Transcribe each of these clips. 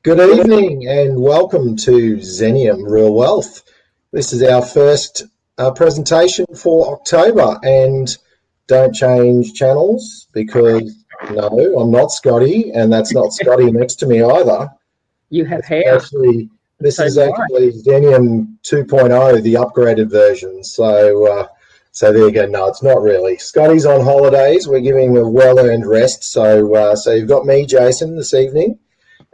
Good evening and welcome to Xenium Real Wealth. This is our first presentation for October, and don't change channels because no, I'm not Scotty, and that's not Scotty next to me either. You have hair. This is actually Xenium 2.0, the upgraded version. So there you go. No, it's not really. Scotty's on holidays. We're giving him a well-earned rest. So you've got me, Jason, this evening.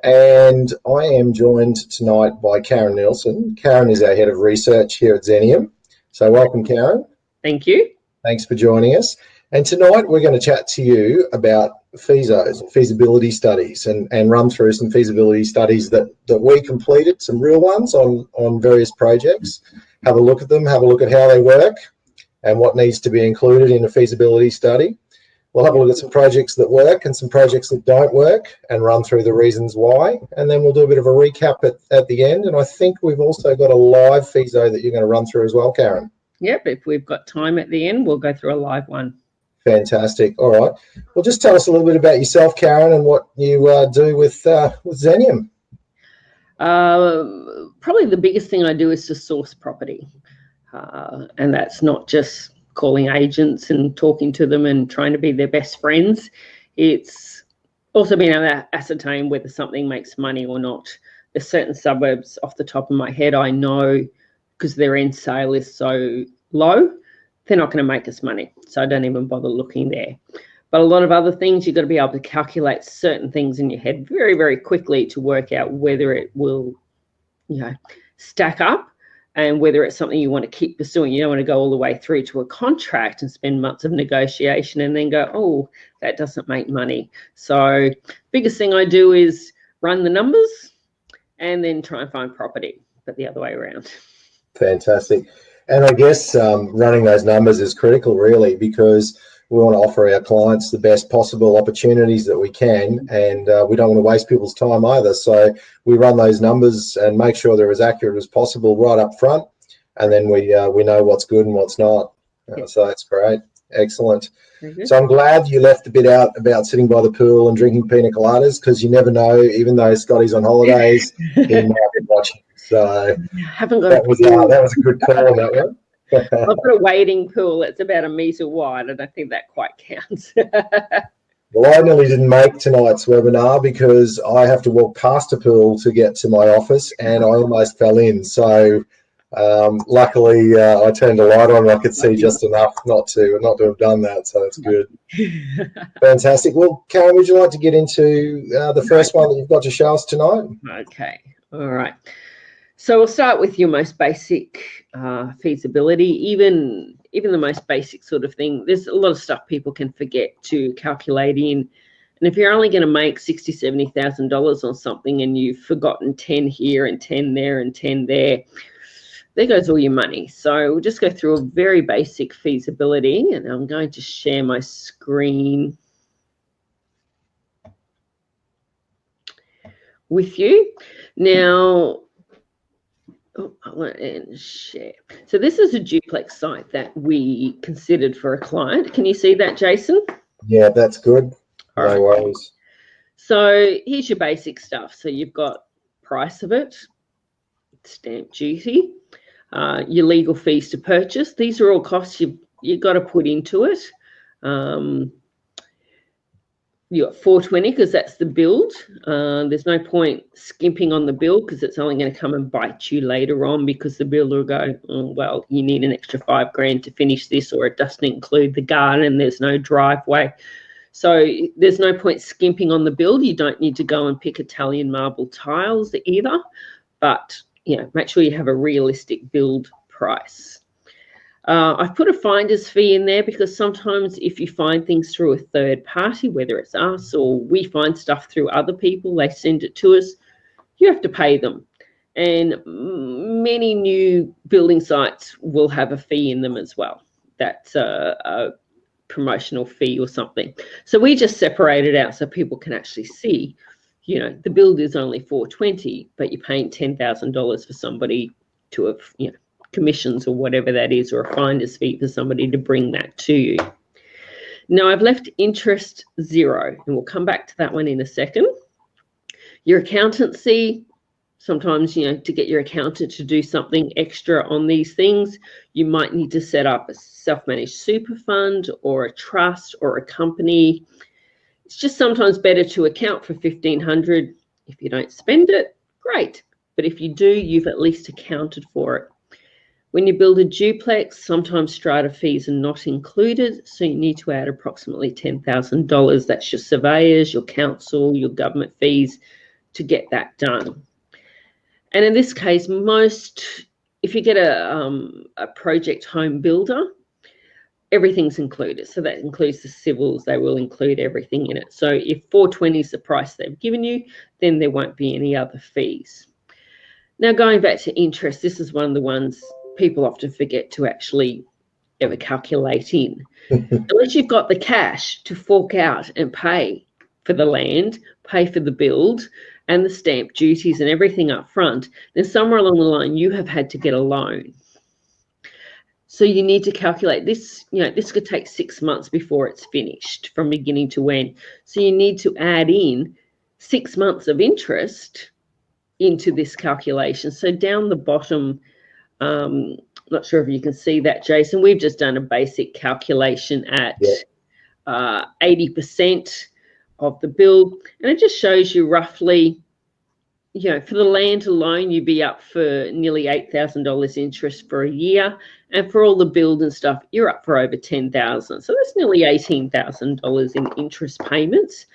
And I am joined tonight by Karin Nielsen. Karin is our head of research here at Xenium. So welcome, Karin. Thank you. Thanks for joining us. And tonight we're going to chat to you about feasos, feasibility studies, and run through some feasibility studies that we completed, some real ones on various projects. Have a look at them, have a look at how they work and what needs to be included in a feasibility study. We'll have a look at some projects that work and some projects that don't work and run through the reasons why. And then we'll do a bit of a recap at the end. And I think we've also got a live feaso that you're going to run through as well, Karin. Yep, if we've got time at the end, we'll go through a live one. Fantastic. All right. Well, just tell us a little bit about yourself, Karin, and what you do with Xenium. Probably the biggest thing I do is to source property. And that's not just calling agents and talking to them and trying to be their best friends. It's also being able to ascertain whether something makes money or not. There's certain suburbs off the top of my head I know, because their end sale is so low, they're not going to make us money. So I don't even bother looking there. But a lot of other things, you've got to be able to calculate certain things in your head very, very quickly to work out whether it will, stack up. And whether it's something you want to keep pursuing. You don't want to go all the way through to a contract and spend months of negotiation and then go, oh, that doesn't make money. So biggest thing I do is run the numbers and then try and find property, but the other way around. Fantastic. And I guess running those numbers is critical, really, because we want to offer our clients the best possible opportunities that we can, and we don't want to waste people's time either. So we run those numbers and make sure they're as accurate as possible right up front, and then we know what's good and what's not. So that's great. Excellent. So I'm glad you left a bit out about sitting by the pool and drinking pina coladas, because you never know, even though Scotty's on holidays, he might be watching. So that was a good call on that one. I've got a wading pool. It's about 1 metre wide. I don't think that quite counts. Well, I nearly didn't make tonight's webinar because I have to walk past a pool to get to my office, and I almost fell in. So luckily, I turned a light on and I could see just enough not to have done that. So that's good. Fantastic. Well, Karin, would you like to get into the first one that you've got to show us tonight? Okay. All right. So we'll start with your most basic feasibility, even the most basic sort of thing. There's a lot of stuff people can forget to calculate in. And if you're only going to make $60,000, $70,000 on something and you've forgotten 10 here and 10 there and 10 there goes all your money. So we'll just go through a very basic feasibility, and I'm going to share my screen with you. Now, and share. So this is a duplex site that we considered for a client. Can you see that, Jason? Yeah, that's good. No worries. So here's your basic stuff. So you've got price of it, stamp duty, your legal fees to purchase. These are all costs you've got to put into it. You got 420 because that's the build. There's no point skimping on the build because it's only going to come and bite you later on, because the builder will go, oh, well, you need an extra $5,000 to finish this, or it doesn't include the garden, there's no driveway. So there's no point skimping on the build. You don't need to go and pick Italian marble tiles either, but make sure you have a realistic build price. I've put a finder's fee in there because sometimes if you find things through a third party, whether it's us or we find stuff through other people, they send it to us, you have to pay them. And many new building sites will have a fee in them as well. That's a promotional fee or something. So we just separate it out so people can actually see, the build is only $420, but you're paying $10,000 for somebody to have, commissions or whatever that is, or a finder's fee for somebody to bring that to you. Now I've left interest zero, and we'll come back to that one in a second. Your accountancy, sometimes, to get your accountant to do something extra on these things, you might need to set up a self-managed super fund or a trust or a company. It's just sometimes better to account for $1,500. If you don't spend it, great. But if you do, you've at least accounted for it. When you build a duplex, sometimes strata fees are not included, so you need to add approximately $10,000. That's your surveyors, your council, your government fees to get that done. And in this case, if you get a project home builder, everything's included. So that includes the civils. They will include everything in it. So if 420 is the price they've given you, then there won't be any other fees. Now, going back to interest, this is one of the ones people often forget to actually ever calculate in. Unless you've got the cash to fork out and pay for the land, pay for the build and the stamp duties and everything up front, then somewhere along the line you have had to get a loan. So you need to calculate this. This could take 6 months before it's finished from beginning to end. So you need to add in 6 months of interest into this calculation. So down the bottom, not sure if you can see that, Jason, we've just done a basic calculation at 80% of the build. And it just shows you roughly, for the land alone, you'd be up for nearly $8,000 interest for a year. And for all the build and stuff, you're up for over $10,000. So that's nearly $18,000 in interest payments.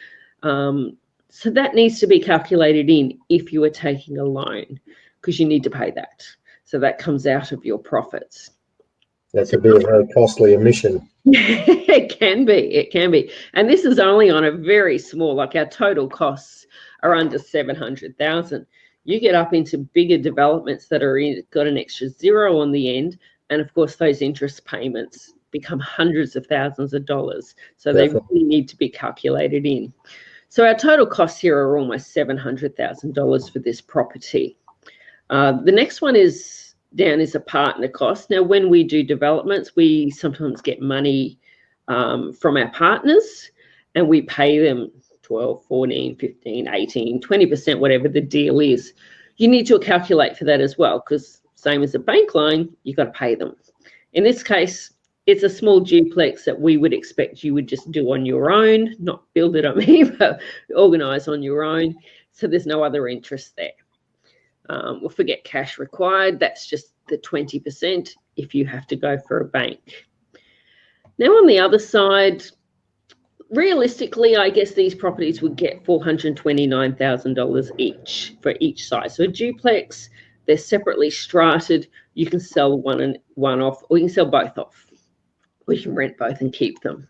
So that needs to be calculated in if you are taking a loan, because you need to pay that. So that comes out of your profits. That's a bit of a costly emission. It can be. And this is only on a very small, like our total costs are under 700,000. You get up into bigger developments that got an extra zero on the end. And of course, those interest payments become hundreds of thousands of dollars. So Definitely. They really need to be calculated in. So our total costs here are almost $700,000 for this property. The next one is a partner cost. Now, when we do developments, we sometimes get money from our partners and we pay them 12, 14, 15, 18, 20%, whatever the deal is. You need to calculate for that as well, because same as a bank loan, you've got to pay them. In this case, it's a small duplex that we would expect you would just do on your own, not build it on me, but organise on your own. So there's no other interest there. We'll forget cash required. That's just the 20% if you have to go for a bank. Now on the other side, realistically, I guess these properties would get $429,000 each for each size. So a duplex, they're separately strated. You can sell one off, or you can sell both off. Or you can rent both and keep them.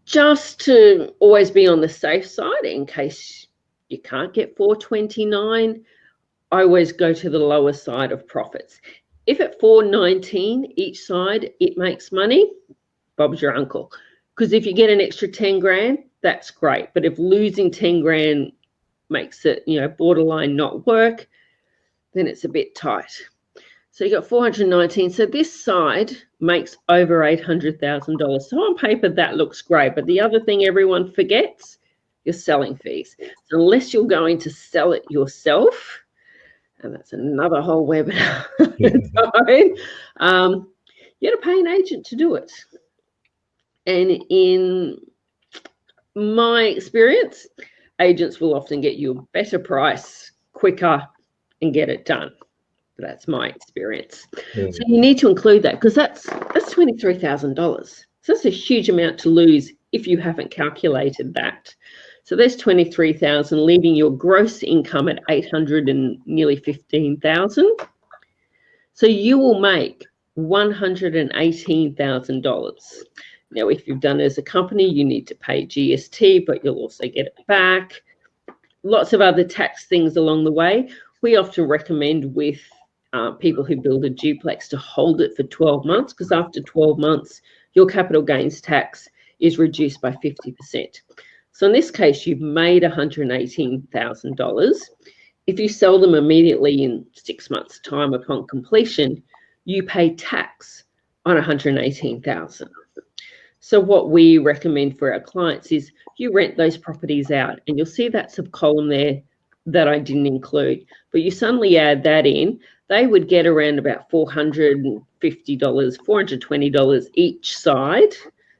Just to always be on the safe side, in case you can't get 429, I always go to the lower side of profits. If at 419 each side it makes money, Bob's your uncle. Because if you get an extra 10 grand, that's great. But if losing 10 grand makes it, borderline not work, then it's a bit tight. So you got 419. So this side makes over $800,000. So on paper, that looks great. But the other thing everyone forgets, your selling fees. So unless you're going to sell it yourself, and that's another whole webinar, you got to pay an agent to do it. And in my experience, agents will often get you a better price, quicker, and get it done. That's my experience. So you need to include that, because that's $23,000. So that's a huge amount to lose if you haven't calculated that. So there's $23,000, leaving your gross income at $800 and nearly $15,000. So you will make $118,000. Now, if you've done it as a company, you need to pay GST, but you'll also get it back. Lots of other tax things along the way. We often recommend with people who build a duplex to hold it for 12 months, because after 12 months, your capital gains tax is reduced by 50%. So in this case, you've made $118,000. If you sell them immediately in 6 months' time upon completion, you pay tax on $118,000. So what we recommend for our clients is you rent those properties out, and you'll see that sub-column there, that I didn't include. But you suddenly add that in, they would get around about $450, $420 each side.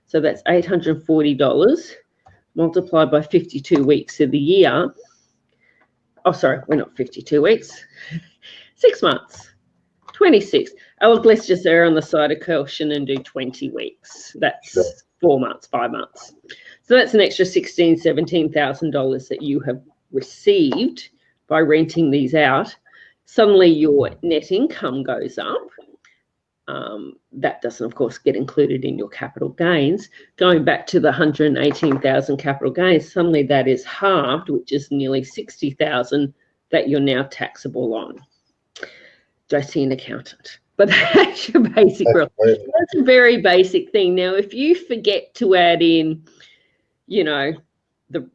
So that's $840 multiplied by 52 weeks of the year. Oh, sorry, we're not 52 weeks. 6 months. 26. Oh, look, let's just err on the side of caution and do 20 weeks. That's 4 months, 5 months. So that's an extra $16,000, $17,000 that you have received by renting these out. Suddenly your net income goes up. That doesn't, of course, get included in your capital gains. Going back to the 118,000 capital gains, suddenly that is halved, which is nearly 60,000 that you're now taxable on. Go see an accountant. But that's your basic rule. That's a very basic thing. Now, if you forget to add in, you know, the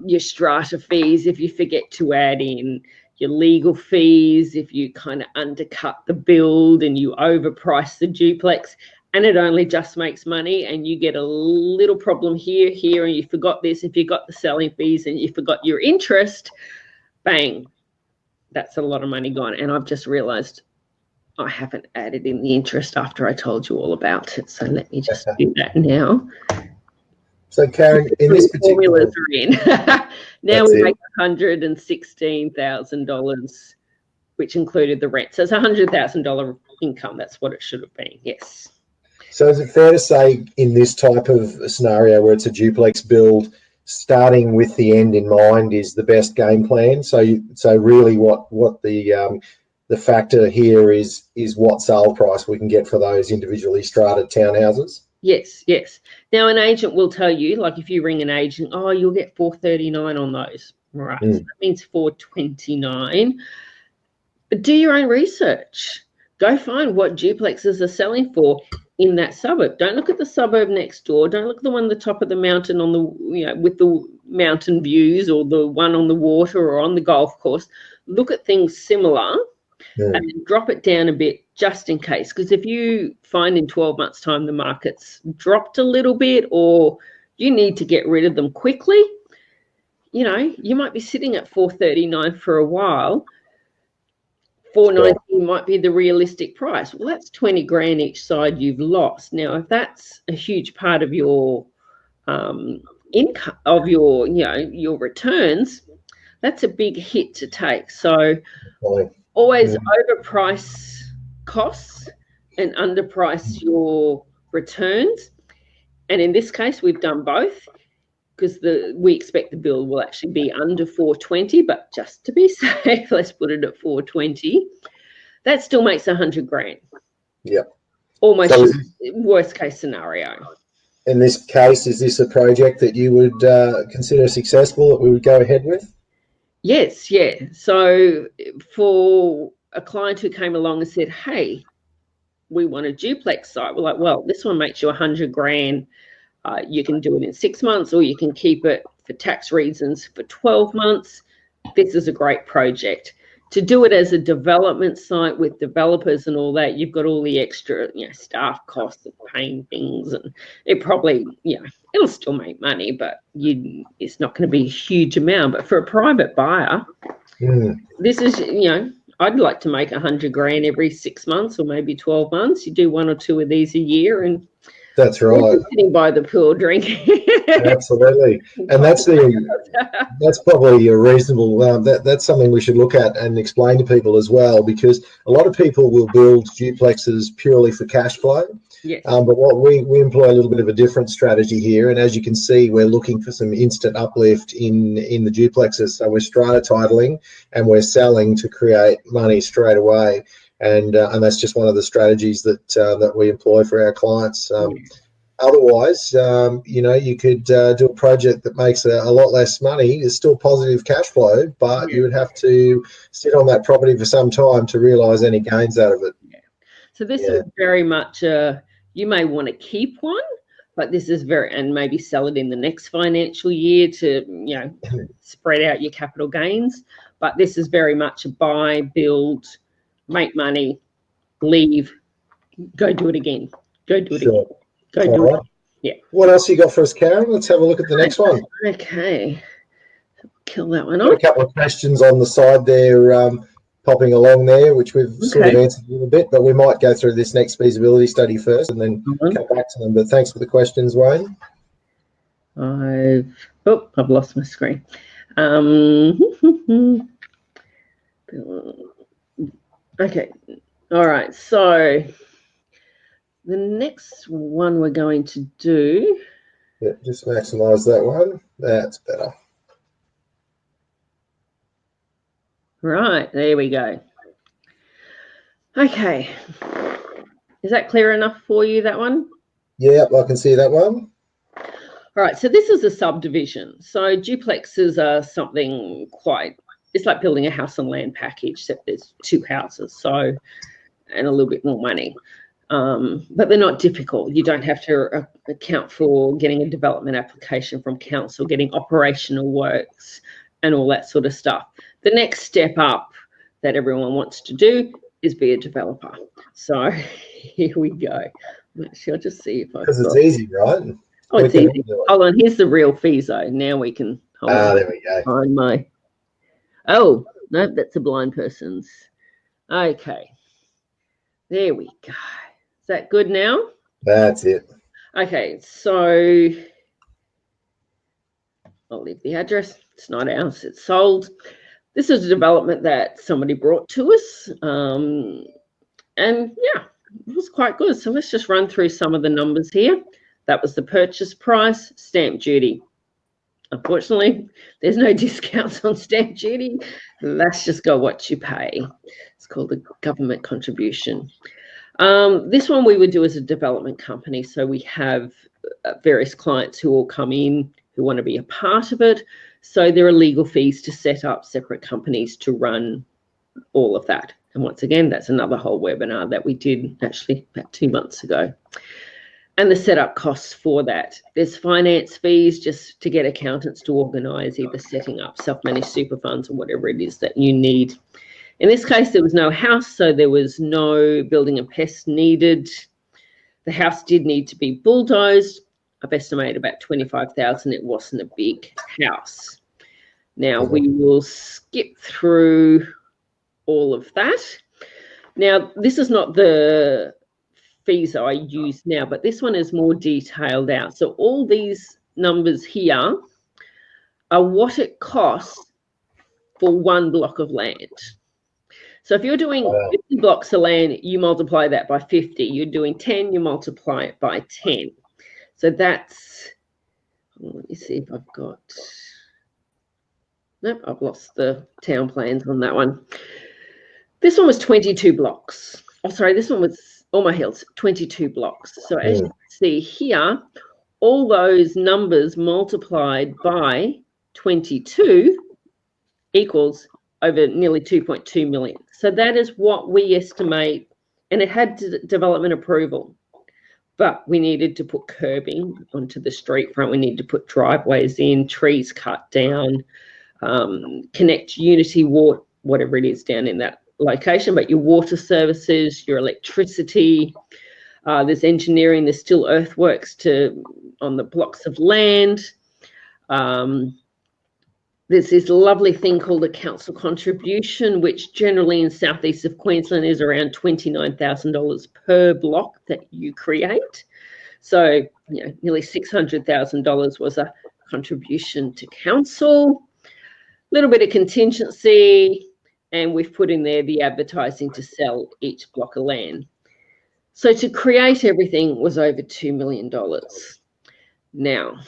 your strata fees, if you forget to add in your legal fees, if you kind of undercut the build and you overprice the duplex and it only just makes money and you get a little problem here, and you forgot this, if you got the selling fees and you forgot your interest, bang, that's a lot of money gone. And I've just realized I haven't added in the interest after I told you all about it. So let me just do that now. So Karin, in this particular formulas are in. Now we make $116,000, which included the rent. So it's $100,000 income. That's what it should have been. Yes. So is it fair to say in this type of scenario where it's a duplex build, starting with the end in mind is the best game plan? So really what the factor here is what sale price we can get for those individually strata townhouses? Yes, yes. Now, an agent will tell you, like if you ring an agent, oh, you'll get $439 on those. Right. So that means $429. But do your own research. Go find what duplexes are selling for in that suburb. Don't look at the suburb next door. Don't look at the one at the top of the mountain on the, you know, with the mountain views, or the one on the water or on the golf course. Look at things similar. And then drop it down a bit just in case. Because if you find in 12 months' time the market's dropped a little bit, or you need to get rid of them quickly, you know, you might be sitting at $439 for a while. $490 might be the realistic price. Well, that's 20 grand each side you've lost. Now, if that's a huge part of your income, of your, you know, your returns, that's a big hit to take. So always overprice costs and underprice your returns. And in this case, we've done both, because we expect the bill will actually be under 420, but just to be safe, let's put it at 420. That still makes 100 grand. Yep. Almost worst case scenario. In this case, is this a project that you would consider successful, that we would go ahead with? Yes, yeah. So for a client who came along and said, hey, we want a duplex site, we're like, well, this one makes you 100 grand. You can do it in 6 months, or you can keep it for tax reasons for 12 months. This is a great project. To do it as a development site with developers and all that, you've got all the extra, you know, staff costs and paying things, and it probably, you know, it'll still make money, but it's not going to be a huge amount. But for a private buyer, this is, you know, I'd like to make 100 grand every 6 months or maybe 12 months. You do 1 or 2 of these a year, and that's right. Sitting by the pool drinking. Absolutely, and that's probably a reasonable. That's something we should look at and explain to people as well, because a lot of people will build duplexes purely for cash flow. Yes. But what we employ a little bit of a different strategy here, and as you can see, we're looking for some instant uplift in the duplexes. So we're strata titling and we're selling to create money straight away. And that's just one of the strategies that we employ for our clients. Otherwise, you know, you could do a project that makes a lot less money. It's still positive cash flow, but you would have to sit on that property for some time to realise any gains out of it. Yeah. So this is very much you may want to keep one, but this is and maybe sell it in the next financial year to, you know, spread out your capital gains. But this is very much a buy, build, make money, leave, go do it again. Go do it again. Go do it. Yeah. What else you got for us, Karin? Let's have a look at the next one. Okay. kill that one Got off. a couple of questions on the side there, popping along there, which we've sort of answered a little bit, but we might go through this next feasibility study first and then come back to them. But thanks for the questions, Wayne. I've lost my screen. Okay. All right. So the next one we're going to do. Yeah, just maximise that one. That's better. Right. There we go. Okay. Is that clear enough for you, that one? Yeah, I can see that one. All right, so this is a subdivision. So duplexes are something it's like building a house and land package, except there's 2 houses, so, and a little bit more money. But they're not difficult. You don't have to account for getting a development application from council, getting operational works and all that sort of stuff. The next step up that everyone wants to do is be a developer. So here we go. Actually, I'll just see if I've Because it's easy, right? Oh, it's easy. Hold on, here's the real feaso. Now we can there we go. Find my. Oh, no, that's a blind person's. Okay. There we go. Is that good now? That's it. Okay, so I'll leave the address. It's not ours, it's sold. This is a development that somebody brought to us. And yeah, it was quite good. So let's just run through some of the numbers here. That was the purchase price, stamp duty. Unfortunately, there's no discounts on stamp duty. That's just got what you pay. It's called a government contribution. This one we would do as a development company. So we have various clients who all come in who want to be a part of it. So there are legal fees to set up separate companies to run all of that. And once again, that's another whole webinar that we did actually about 2 months ago. And the setup costs for that. There's finance fees just to get accountants to organise either setting up self-managed super funds or whatever it is that you need. In this case, there was no house, so there was no building and pests needed. The house did need to be bulldozed. I've estimated about 25,000. It wasn't a big house. Now we will skip through all of that. Now, this is not the fees I use now, but this one is more detailed out. So all these numbers here are what it costs for 1 block of land. So if you're doing 50 blocks of land, you multiply that by 50. You're doing 10, you multiply it by 10. So that's, let me see if I've got, nope, I've lost the town plans on that one. This one was 22 blocks. Oh, sorry, this one was All Hills, 22 blocks. So as you can see here, all those numbers multiplied by 22 equals over nearly 2.2 million. So that is what we estimate, and it had development approval, but we needed to put curbing onto the street front. We needed to put driveways in, trees cut down, connect Unity water, whatever it is down in that location, but your water services, your electricity, there's engineering, there's still earthworks on the blocks of land. There's this lovely thing called a council contribution, which generally in southeast of Queensland is around $29,000 per block that you create. So, you know, nearly $600,000 was a contribution to council. A little bit of contingency, and we've put in there the advertising to sell each block of land. So to create everything was over $2 million. Now,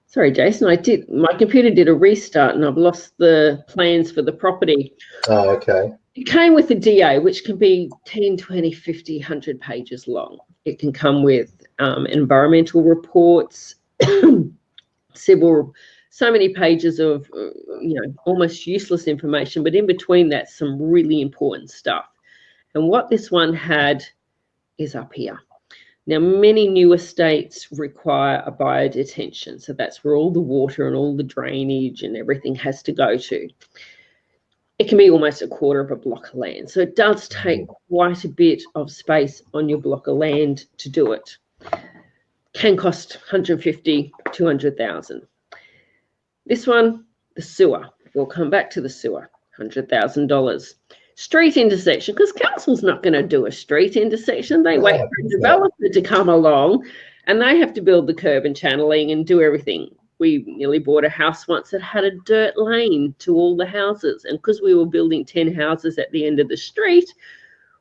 sorry, Jason, my computer did a restart and I've lost the plans for the property. Oh, okay. It came with a DA, which can be 10, 20, 50, 100 pages long. It can come with environmental reports, civil, so many pages of, almost useless information, but in between that, some really important stuff. And what this one had is up here. Now, many new estates require a biodetention, so that's where all the water and all the drainage and everything has to go to. It can be almost a quarter of a block of land, so it does take quite a bit of space on your block of land to do it. Can cost 150, 200,000. This one, the sewer. We'll come back to the sewer. $100,000. Street intersection, because council's not going to do a street intersection. They wait for a developer to come along, and they have to build the curb and channeling and do everything. We nearly bought a house once that had a dirt lane to all the houses, and because we were building 10 houses at the end of the street,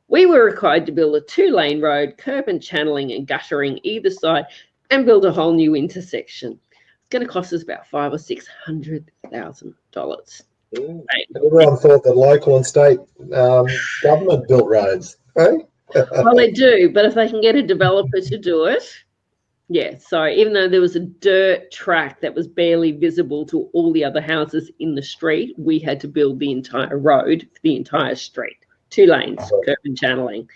we were required to build a 2-lane road, curb and channeling and guttering either side, and build a whole new intersection. It's going to cost us about $500,000 or $600,000. Everyone thought that local and state government built roads, eh? Well, they do, but if they can get a developer to do it, yeah. So even though there was a dirt track that was barely visible to all the other houses in the street, we had to build the entire road for the entire street, 2 lanes, curb and channeling.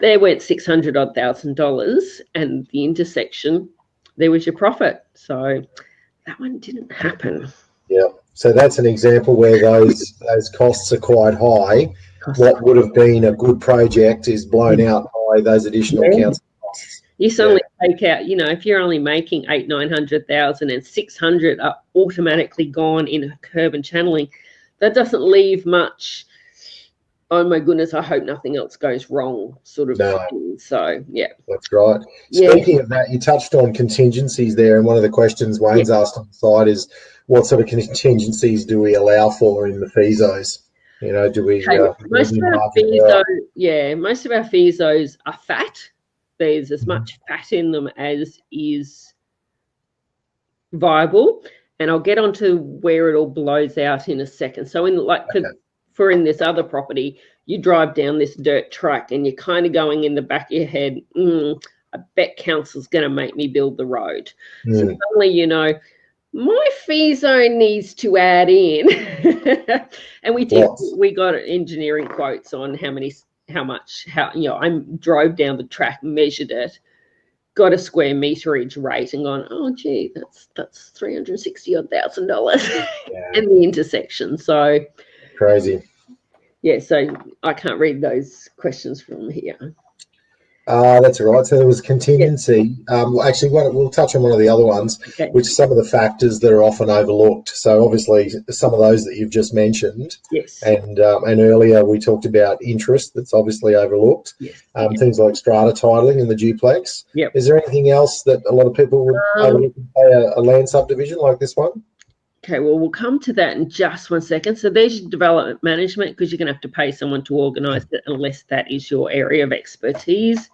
There went $600,000, and the intersection, there was your profit. So that one didn't happen. Yeah. So that's an example where those costs are quite high. What would have been a good project is blown out by those additional council costs. You suddenly take out, you know, if you're only making $800,000-900,000 and 600 are automatically gone in a curb and channeling, that doesn't leave much. Oh my goodness, I hope nothing else goes wrong, sort of thing. So yeah, that's right. Speaking of that, you touched on contingencies there, and one of the questions Wayne's asked on the side is, what sort of contingencies do we allow for in the feasos? You know, do we? Most of our feasos are fat. There's as much fat in them as is viable, and I'll get onto where it all blows out in a second. So in for in this other property, you drive down this dirt track and you're kind of going in the back of your head, I bet council's going to make me build the road. So suddenly, you know, my feaso needs to add in. And we did. We got engineering quotes on how much, you know, I drove down the track, measured it, got a square meterage rate and gone, oh, gee, that's $360,000 and the intersection. So crazy. Yeah, so I can't read those questions from here. That's all right. So there was contingency. Actually, we'll touch on one of the other ones, which are some of the factors that are often overlooked. So obviously, some of those that you've just mentioned. Yes. And earlier we talked about interest that's obviously overlooked. Yes. Things like strata titling in the duplex. Yep. Is there anything else that a lot of people would overlook in a land subdivision like this one? Okay, well, we'll come to that in just one second. So there's your development management, because you're going to have to pay someone to organise it unless that is your area of expertise.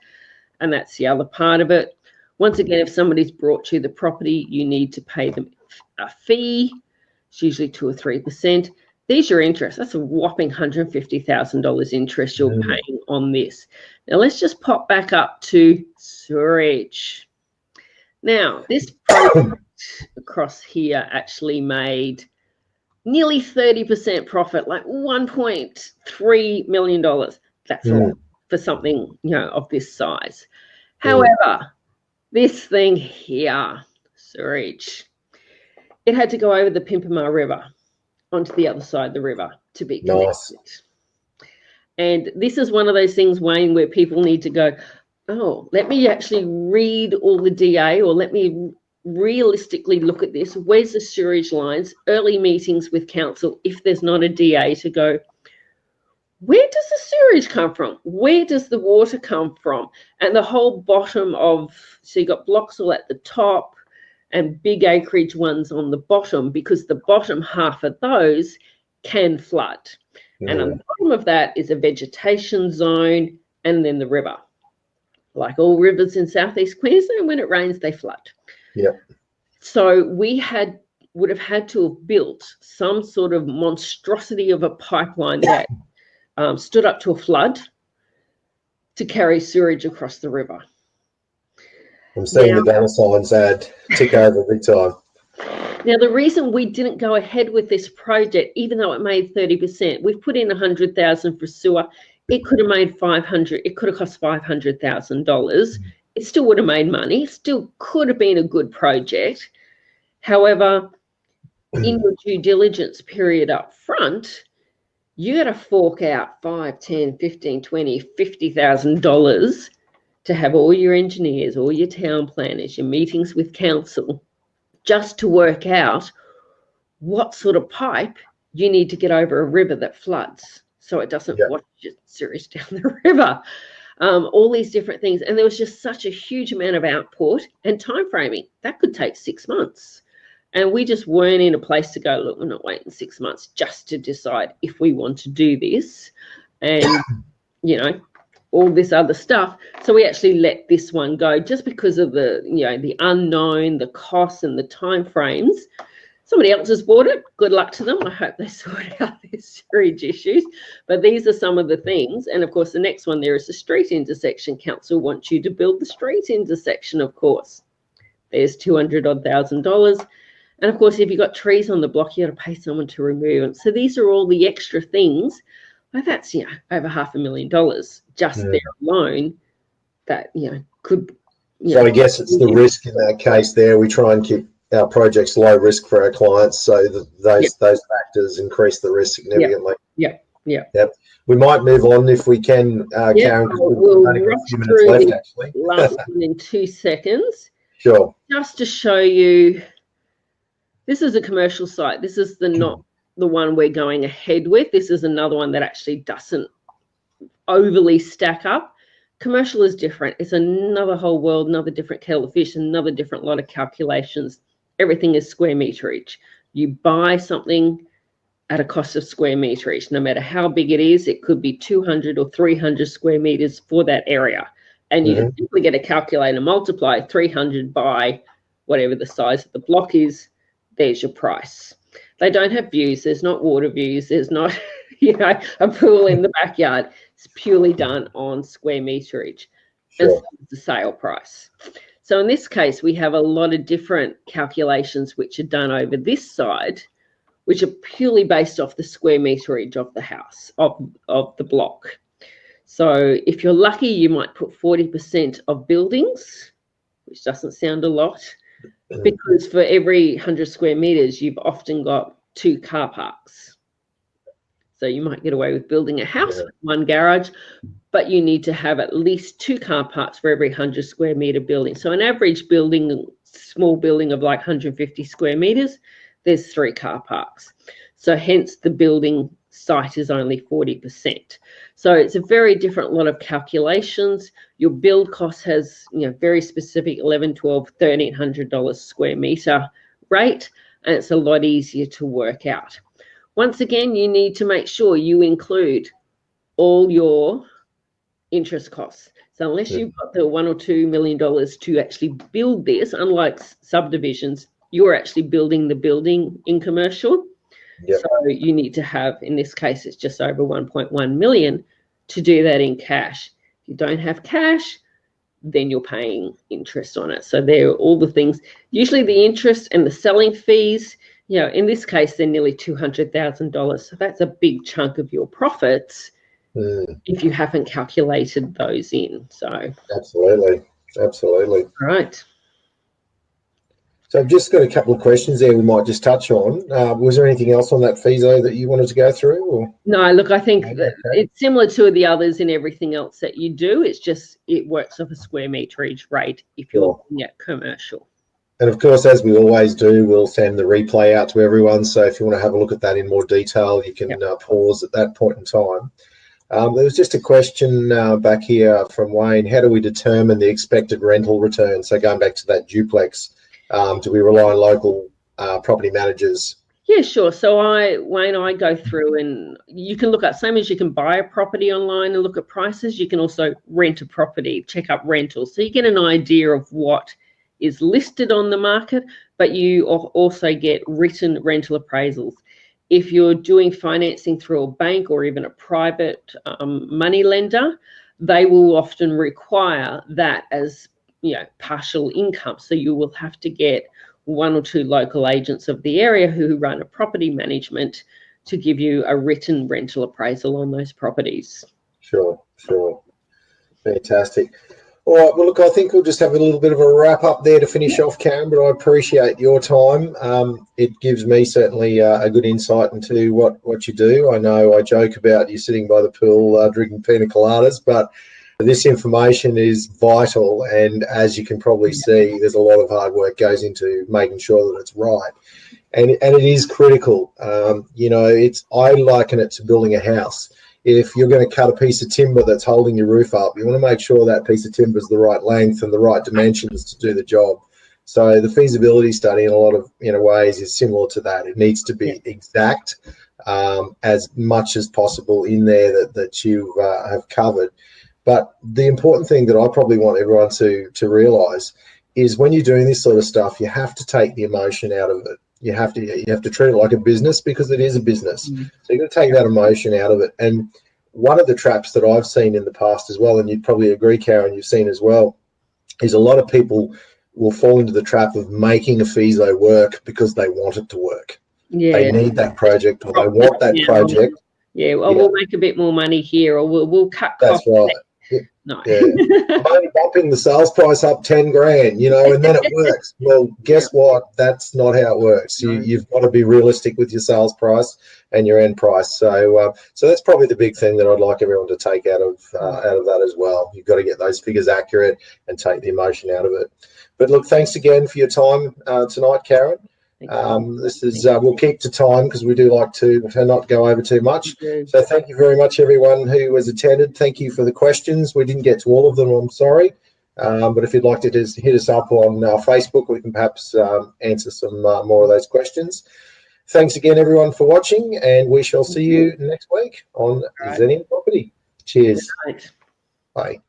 And that's the other part of it. Once again, if somebody's brought you the property, you need to pay them a fee. It's usually 2 or 3%. There's your interest. That's a whopping $150,000 interest you're paying on this. Now, let's just pop back up to sewerage. Now, this project across here actually made nearly 30% profit, like $1.3 million. That's a lot for something, you know, of this size. However, this thing here, sewerage, it had to go over the Pimpama River onto the other side of the river to be connected. Nice. And this is one of those things, Wayne, where people need to go, oh, let me actually read all the DA, or let me realistically look at this. Where's the sewerage lines? Early meetings with council, if there's not a DA, to go, where does the sewage come from? Where does the water come from? And the whole bottom of, so you got blocks all at the top and big acreage ones on the bottom, because the bottom half of those can flood. And on the bottom of that is a vegetation zone, and then the river. Like all rivers in southeast Queensland, when it rains, they flood. Yeah. So we would have had to have built some sort of monstrosity of a pipeline that stood up to a flood to carry sewage across the river. I'm seeing the dollar signs tick over big time. Now, the reason we didn't go ahead with this project, even though it made 30%, we've put in $100,000 for sewer. It could have made $500,000. It could have cost $500,000. It still would have made money. Still could have been a good project. However, in your due diligence period up front, you got to fork out $5,000, $10,000, $15,000, $20,000, $50,000 to have all your engineers, all your town planners, your meetings with council, just to work out what sort of pipe you need to get over a river that floods so it doesn't wash your sewage down the river. All these different things. And there was just such a huge amount of output and time framing. That could take 6 months. And we just weren't in a place to go, look, we're not waiting 6 months just to decide if we want to do this and, you know, all this other stuff. So we actually let this one go just because of the, you know, the unknown, the costs and the time frames. Somebody else has bought it. Good luck to them. I hope they sort out their sewage issues. But these are some of the things. And, of course, the next one there is the street intersection. Council wants you to build the street intersection, of course. There's $200,000. And, of course, if you've got trees on the block, you got to pay someone to remove them. So these are all the extra things. Well, that's, you know, over $500,000 just there alone that, you know, could. So I guess it's the risk in that case there. We try and keep our projects low risk for our clients, so that those factors increase the risk significantly. Yep. We might move on if we can, Karin, because we've only got a few minutes left, actually. Last one in 2 seconds. Sure. Just to show you, this is a commercial site. This is not the one we're going ahead with. This is another one that actually doesn't overly stack up. Commercial is different. It's another whole world, another different kettle of fish, another different lot of calculations. Everything is square meterage. You buy something at a cost of square meterage. No matter how big it is, it could be 200 or 300 square meters for that area. And you simply get a calculator, multiply 300 by whatever the size of the block is. There's your price. They don't have views. There's not water views. There's not, you know, a pool in the backyard. It's purely done on square meterage. Sure. And so it's the sale price. So in this case, we have a lot of different calculations which are done over this side, which are purely based off the square meterage of the house, of the block. So if you're lucky, you might put 40% of buildings, which doesn't sound a lot, because for every 100 square meters, you've often got 2 car parks. So you might get away with building a house with 1 garage, but you need to have at least 2 car parks for every 100 square meter building. So an average building, small building of like 150 square meters, there's 3 car parks. So hence the building site is only 40%. So it's a very different lot of calculations. Your build cost has, you know, very specific $1,100, $1,200, $1,300 square meter rate, and it's a lot easier to work out. Once again, you need to make sure you include all your interest costs. So unless you've got the $1 or $2 million to actually build this, unlike subdivisions, you're actually building the building in commercial. Yep. So you need to have, in this case, it's just over 1.1 million to do that in cash. If you don't have cash, then you're paying interest on it. So there are all the things, usually the interest and the selling fees, you know, in this case, they're nearly $200,000. So that's a big chunk of your profits if you haven't calculated those in. So absolutely. All right. So I've just got a couple of questions there we might just touch on. Was there anything else on that feaso that you wanted to go through? Or? No, look, I think that it's similar to the others in everything else that you do. It's just it works off a square meterage rate if you're looking at commercial. And, of course, as we always do, we'll send the replay out to everyone. So if you want to have a look at that in more detail, you can pause at that point in time. There was just a question back here from Wayne. How do we determine the expected rental return? So going back to that duplex, do we rely on local property managers? Yeah, sure. So Wayne, I go through and you can look at, same as you can buy a property online and look at prices, you can also rent a property, check up rentals. So you get an idea of what is listed on the market, but you also get written rental appraisals. If you're doing financing through a bank or even a private money lender, they will often require that as, you know, partial income. So you will have to get 1 or 2 local agents of the area who run a property management to give you a written rental appraisal on those properties. Sure. Fantastic. All right, well, look, I think we'll just have a little bit of a wrap up there to finish off, Karin, but I appreciate your time. It gives me certainly a good insight into what you do. I know I joke about you sitting by the pool drinking pina coladas, but this information is vital, and as you can probably see, there's a lot of hard work goes into making sure that it's right. and it is critical. You know, I liken it to building a house. If you're going to cut a piece of timber that's holding your roof up, you want to make sure that piece of timber is the right length and the right dimensions to do the job. So the feasibility study in a lot of ways is similar to that. It needs to be exact, as much as possible in there that you have covered. But the important thing that I probably want everyone to realise is when you're doing this sort of stuff, you have to take the emotion out of it. You have to treat it like a business, because it is a business. So you've got to take that emotion out of it. And one of the traps that I've seen in the past as well, and you'd probably agree, Karin, you've seen as well, is a lot of people will fall into the trap of making a feaso work because they want it to work. Yeah. They need that project, or they want that project. Yeah, well, we'll make a bit more money here, or we'll cut costs. That's right. No. Yeah. I'm only bumping the sales price up 10 grand, and then it works. Well, guess what? That's not how it works. You've got to be realistic with your sales price and your end price. So that's probably the big thing that I'd like everyone to take out of that as well. You've got to get those figures accurate and take the emotion out of it. But look, thanks again for your time tonight, Karin. This is we'll keep to time, because we do like to not go over too much. So thank you very much, everyone who has attended. Thank you for the questions. We didn't get to all of them, I'm sorry, but if you'd like to just hit us up on Facebook, we can perhaps answer some more of those questions. Thanks again, everyone, for watching, and we shall see you next week on Xenium Property. Cheers. Bye.